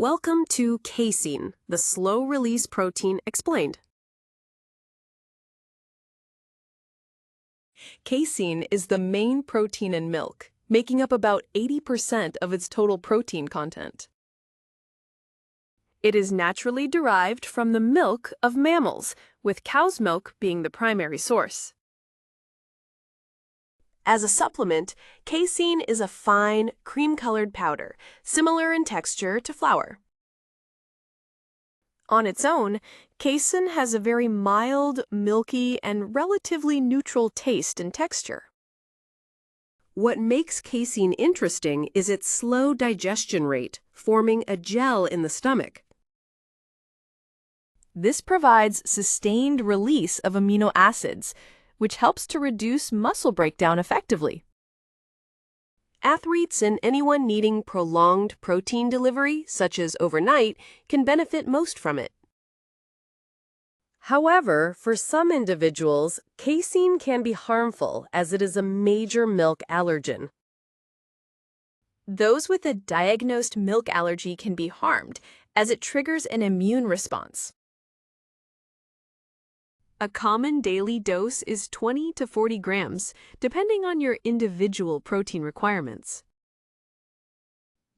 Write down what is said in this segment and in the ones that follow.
Welcome to Casein, the slow-release protein explained. Casein is the main protein in milk, making up about 80% of its total protein content. It is naturally derived from the milk of mammals, with cow's milk being the primary source. As a supplement, casein is a fine, cream-colored powder, similar in texture to flour. On its own, casein has a very mild, milky, and relatively neutral taste and texture. What makes casein interesting is its slow digestion rate, forming a gel in the stomach. This provides sustained release of amino acids, which helps to reduce muscle breakdown effectively. Athletes and anyone needing prolonged protein delivery, such as overnight, can benefit most from it. However, for some individuals, casein can be harmful as it is a major milk allergen. Those with a diagnosed milk allergy can be harmed, as it triggers an immune response. A common daily dose is 20 to 40 grams, depending on your individual protein requirements.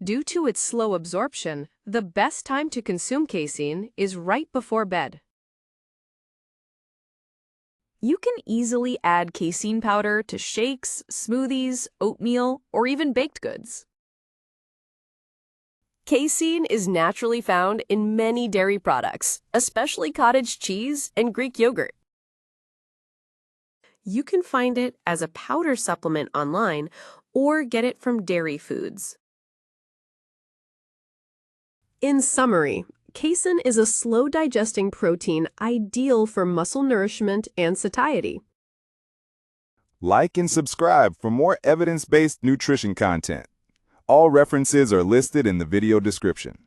Due to its slow absorption, the best time to consume casein is right before bed. You can easily add casein powder to shakes, smoothies, oatmeal, or even baked goods. Casein is naturally found in many dairy products, especially cottage cheese and Greek yogurt. You can find it as a powder supplement online or get it from dairy foods. In summary, casein is a slow-digesting protein ideal for muscle nourishment and satiety. Like and subscribe for more evidence-based nutrition content. All references are listed in the video description.